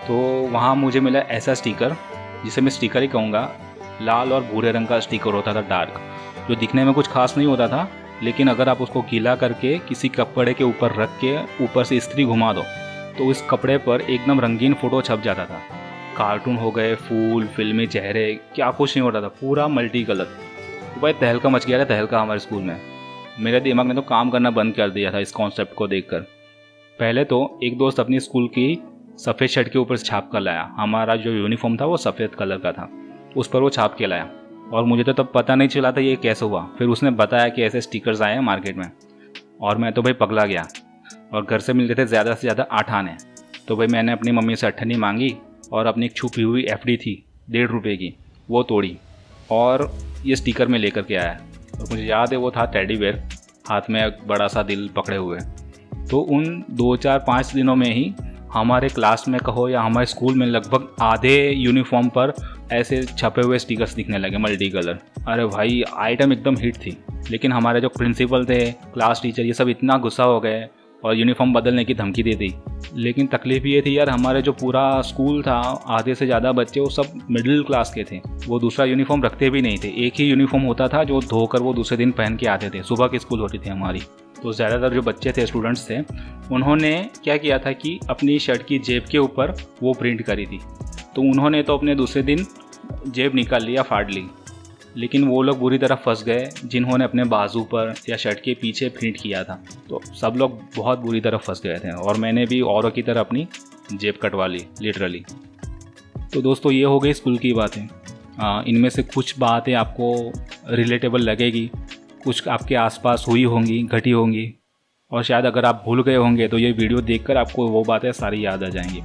तो वहाँ मुझे मिला ऐसा स्टिकर, जिसे मैं स्टिकर ही कहूँगा, लाल और भूरे रंग का स्टिकर होता था डार्क, जो दिखने में कुछ खास नहीं होता था, लेकिन अगर आप उसको गीला करके किसी कपड़े के ऊपर रख के ऊपर से इस्त्री घुमा दो तो उस कपड़े पर एकदम रंगीन फ़ोटो छप जाता था। कार्टून हो गए, फूल, फिल्मी चेहरे, क्या कुछ नहीं होता था, पूरा मल्टी कलर। तो भाई तहलका मच गया था, तहलका हमारे स्कूल में। मेरे दिमाग ने तो काम करना बंद कर दिया था इस कॉन्सेप्ट को देखकर। पहले तो एक दोस्त अपनी स्कूल की सफ़ेद शर्ट के ऊपर छाप कर लाया। हमारा जो यूनिफॉर्म था वो सफ़ेद कलर का था, उस पर वो छाप के लाया, और मुझे तो तब पता नहीं चला था ये कैसे हुआ। फिर उसने बताया कि ऐसे स्टिकर्स आए हैं मार्केट में, और मैं तो भाई पगला गया। और घर से मिलते थे ज़्यादा से ज़्यादा 8 आने। तो भाई मैंने अपनी मम्मी से अठन्नी मांगी और अपनी एक छुपी हुई एफडी थी 1.5 रुपये की, वो तोड़ी और ये स्टिकर में लेकर के आया। और मुझे याद है वो था टेडी बेयर, हाथ में एक बड़ा सा दिल पकड़े हुए। तो उन 2-4-5 दिनों में ही हमारे क्लास में कहो या हमारे स्कूल में लगभग आधे यूनिफॉर्म पर ऐसे छपे हुए स्टिकर्स दिखने लगे मल्टी कलर। अरे भाई आइटम एकदम हिट थी। लेकिन हमारे जो प्रिंसिपल थे, क्लास टीचर, ये सब इतना गुस्सा हो गए और यूनिफॉर्म बदलने की धमकी दी थी। लेकिन तकलीफ़ ये थी यार, हमारे जो पूरा स्कूल था, आधे से ज़्यादा बच्चे वो सब मिडिल क्लास के थे। वो दूसरा यूनिफॉर्म रखते भी नहीं थे, एक ही यूनिफॉर्म होता था जो धोकर वो दूसरे दिन पहन के आते थे। सुबह की स्कूल होती थी हमारी। तो ज़्यादातर जो बच्चे थे, स्टूडेंट्स थे, उन्होंने क्या किया था कि अपनी शर्ट की जेब के ऊपर वो प्रिंट करी थी। तो उन्होंने तो अपने दूसरे दिन जेब निकाल लिया, फाड़ ली। लेकिन वो लोग बुरी तरह फंस गए जिन्होंने अपने बाजू पर या शर्ट के पीछे प्रिंट किया था। तो सब लोग बहुत बुरी तरह फंस गए थे, और मैंने भी औरों की तरह अपनी जेब कटवा ली लिटरली। तो दोस्तों ये हो गई स्कूल की बातें। इनमें से कुछ बातें आपको रिलेटेबल लगेगी, कुछ आपके आसपास हुई होंगी, घटी होंगी, और शायद अगर आप भूल गए होंगे तो ये वीडियो देखकर आपको वो बातें सारी याद आ जाएंगी।